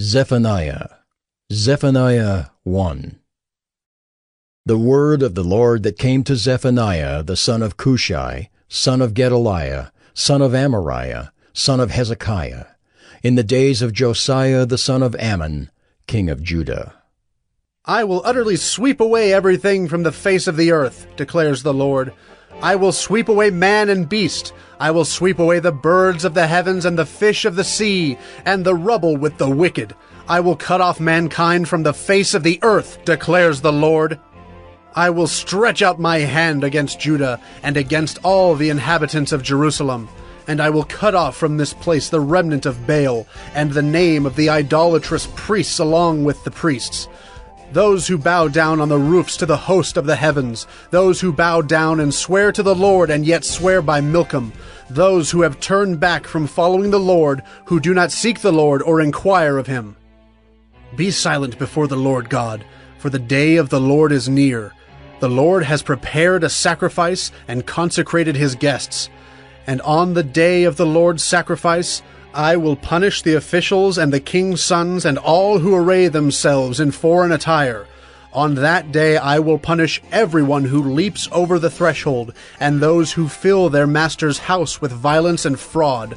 Zephaniah. Zephaniah 1. The word of the Lord that came to Zephaniah the son of Cushi, son of Gedaliah, son of Amariah, son of Hezekiah, in the days of Josiah the son of Ammon, king of Judah. I will utterly sweep away everything from the face of the earth, declares the Lord. I will sweep away man and beast. I will sweep away the birds of the heavens and the fish of the sea, and the rubble with the wicked. I will cut off mankind from the face of the earth, declares the Lord. I will stretch out my hand against Judah and against all the inhabitants of Jerusalem, and I will cut off from this place the remnant of Baal and the name of the idolatrous priests along with the priests. Those who bow down on the roofs to the host of the heavens, those who bow down and swear to the Lord and yet swear by Milcom, those who have turned back from following the Lord, who do not seek the Lord or inquire of him. Be silent before the Lord God, for the day of the Lord is near. The Lord has prepared a sacrifice and consecrated his guests. And on the day of the Lord's sacrifice, I will punish the officials and the king's sons and all who array themselves in foreign attire. On that day I will punish everyone who leaps over the threshold, and those who fill their master's house with violence and fraud.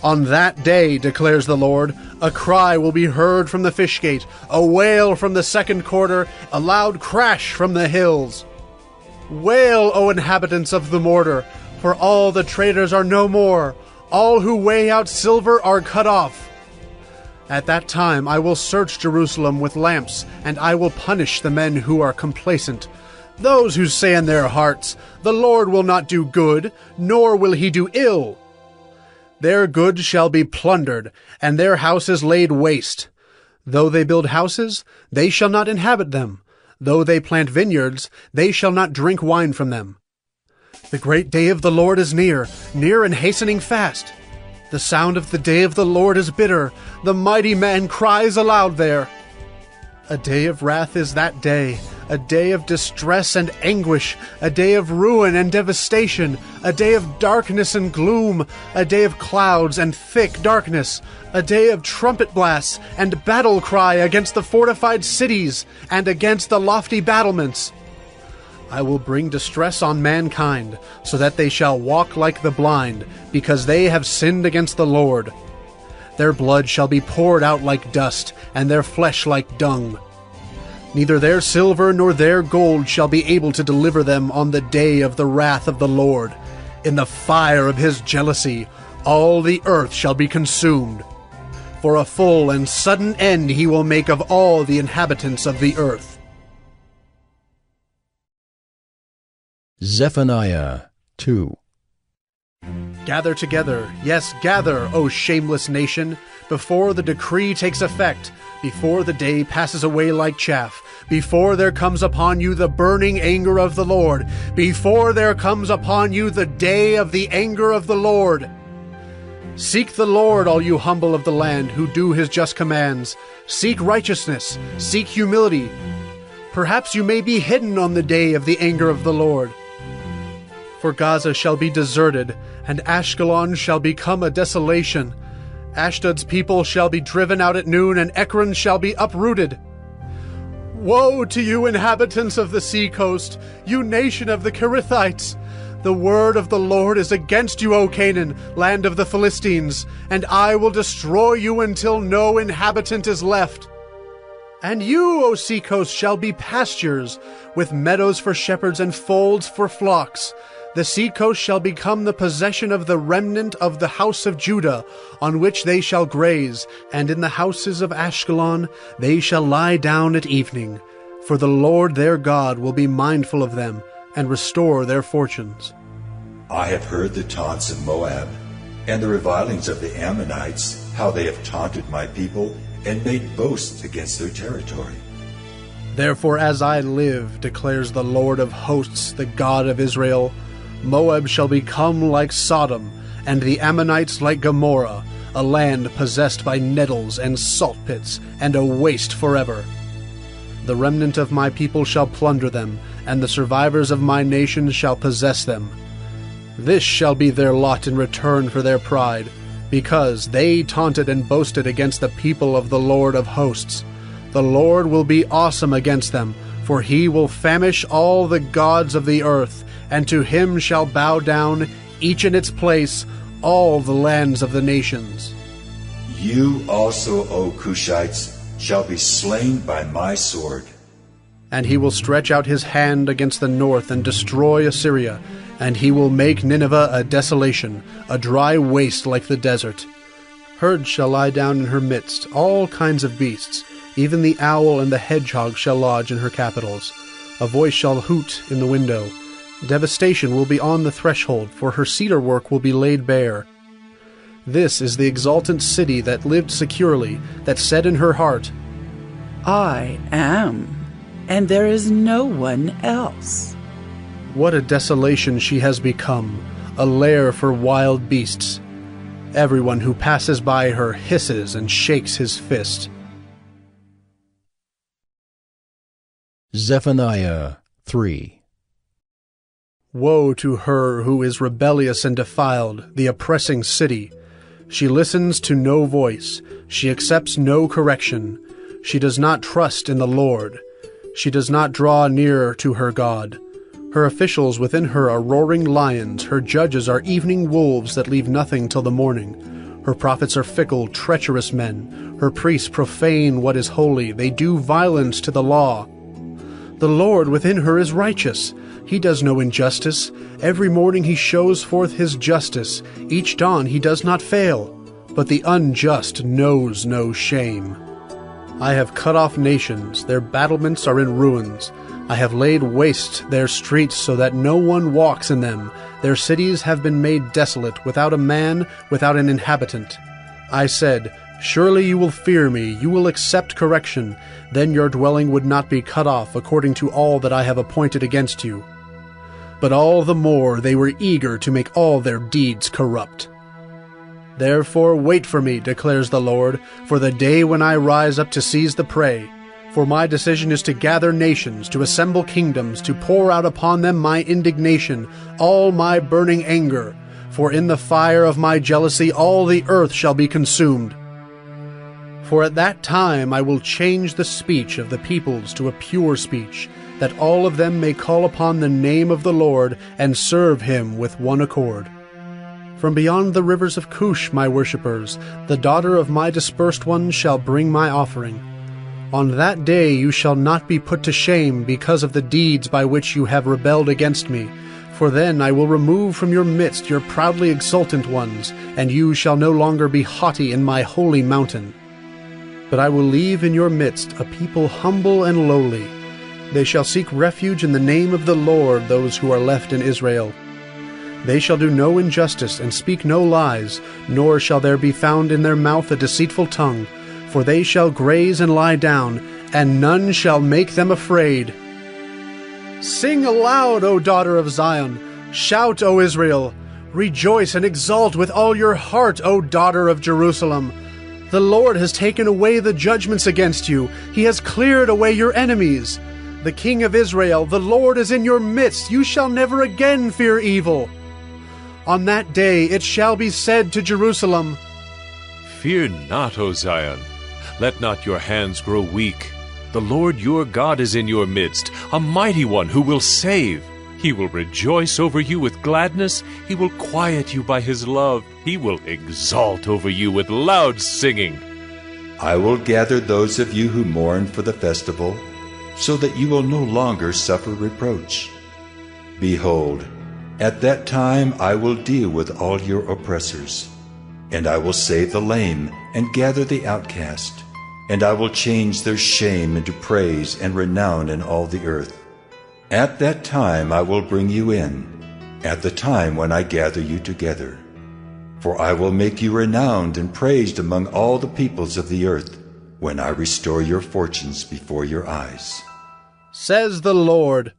On that day, declares the Lord, a cry will be heard from the fish gate, a wail from the second quarter, a loud crash from the hills. Wail, O inhabitants of the mortar, for all the traders are no more. All who weigh out silver are cut off. At that time I will search Jerusalem with lamps, and I will punish the men who are complacent. Those who say in their hearts, the Lord will not do good, nor will he do ill. Their goods shall be plundered, and their houses laid waste. Though they build houses, they shall not inhabit them. Though they plant vineyards, they shall not drink wine from them. The great day of the Lord is near, near and hastening fast. The sound of the day of the Lord is bitter. The mighty man cries aloud there. A day of wrath is that day, a day of distress and anguish, a day of ruin and devastation, a day of darkness and gloom, a day of clouds and thick darkness, a day of trumpet blasts and battle cry against the fortified cities and against the lofty battlements. I will bring distress on mankind, so that they shall walk like the blind, because they have sinned against the Lord. Their blood shall be poured out like dust, and their flesh like dung. Neither their silver nor their gold shall be able to deliver them on the day of the wrath of the Lord. In the fire of his jealousy, all the earth shall be consumed. For a full and sudden end he will make of all the inhabitants of the earth. Zephaniah 2. Gather together, yes, gather, O shameless nation, before the decree takes effect, before the day passes away like chaff, before there comes upon you the burning anger of the Lord, before there comes upon you the day of the anger of the Lord. Seek the Lord, all you humble of the land, who do his just commands. Seek righteousness, seek humility. Perhaps you may be hidden on the day of the anger of the Lord. For Gaza shall be deserted, and Ashkelon shall become a desolation. Ashdod's people shall be driven out at noon, and Ekron shall be uprooted. Woe to you, inhabitants of the seacoast, you nation of the Kerethites! The word of the Lord is against you, O Canaan, land of the Philistines, and I will destroy you until no inhabitant is left. And you, O seacoast, shall be pastures, with meadows for shepherds and folds for flocks. The seacoast shall become the possession of the remnant of the house of Judah, on which they shall graze, and in the houses of Ashkelon they shall lie down at evening. For the Lord their God will be mindful of them, and restore their fortunes. I have heard the taunts of Moab, and the revilings of the Ammonites, how they have taunted my people, and made boasts against their territory. Therefore, as I live, declares the Lord of hosts, the God of Israel, Moab shall become like Sodom, and the Ammonites like Gomorrah, a land possessed by nettles and salt pits, and a waste forever. The remnant of my people shall plunder them, and the survivors of my nation shall possess them. This shall be their lot in return for their pride. because they taunted and boasted against the people of the Lord of hosts. The Lord will be awesome against them, for he will famish all the gods of the earth, and to him shall bow down, each in its place, all the lands of the nations. You also, O Cushites, shall be slain by my sword. And he will stretch out his hand against the north and destroy Assyria, and he will make Nineveh a desolation, a dry waste like the desert. Herds shall lie down in her midst, all kinds of beasts. Even the owl and the hedgehog shall lodge in her capitals. A voice shall hoot in the window. Devastation will be on the threshold, for her cedar work will be laid bare. This is the exultant city that lived securely, that said in her heart, I am, and there is no one else. What a desolation she has become, a lair for wild beasts. Everyone who passes by her hisses and shakes his fist. Zephaniah 3. Woe to her who is rebellious and defiled, the oppressing city. She listens to no voice. She accepts no correction. She does not trust in the Lord. She does not draw near to her God. Her officials within her are roaring lions. Her judges are evening wolves that leave nothing till the morning. Her prophets are fickle, treacherous men. Her priests profane what is holy. They do violence to the law. The Lord within her is righteous. He does no injustice. Every morning he shows forth his justice. Each dawn he does not fail. But the unjust knows no shame. I have cut off nations. Their battlements are in ruins. I have laid waste their streets so that no one walks in them. Their cities have been made desolate, without a man, without an inhabitant. I said, Surely you will fear me, you will accept correction. Then your dwelling would not be cut off according to all that I have appointed against you. But all the more they were eager to make all their deeds corrupt. Therefore wait for me, declares the Lord, for the day when I rise up to seize the prey. For my decision is to gather nations, to assemble kingdoms, to pour out upon them my indignation, all my burning anger. For in the fire of my jealousy all the earth shall be consumed. For at that time I will change the speech of the peoples to a pure speech, that all of them may call upon the name of the Lord and serve him with one accord. From beyond the rivers of Cush, my worshippers, the daughter of my dispersed ones shall bring my offering. On that day you shall not be put to shame because of the deeds by which you have rebelled against me. For then I will remove from your midst your proudly exultant ones, and you shall no longer be haughty in my holy mountain. But I will leave in your midst a people humble and lowly. They shall seek refuge in the name of the Lord, those who are left in Israel. They shall do no injustice and speak no lies, nor shall there be found in their mouth a deceitful tongue. For they shall graze and lie down, and none shall make them afraid. Sing aloud, O daughter of Zion! Shout, O Israel! Rejoice and exult with all your heart, O daughter of Jerusalem! The Lord has taken away the judgments against you. He has cleared away your enemies. The King of Israel, the Lord is in your midst. You shall never again fear evil. On that day it shall be said to Jerusalem, Fear not, O Zion. Let not your hands grow weak. The Lord your God is in your midst, a mighty one who will save. He will rejoice over you with gladness. He will quiet you by his love. He will exalt over you with loud singing. I will gather those of you who mourn for the festival, so that you will no longer suffer reproach. Behold, at that time I will deal with all your oppressors, and I will save the lame and gather the outcast, and I will change their shame into praise and renown in all the earth. At that time I will bring you in, at the time when I gather you together. For I will make you renowned and praised among all the peoples of the earth, when I restore your fortunes before your eyes. Says the Lord.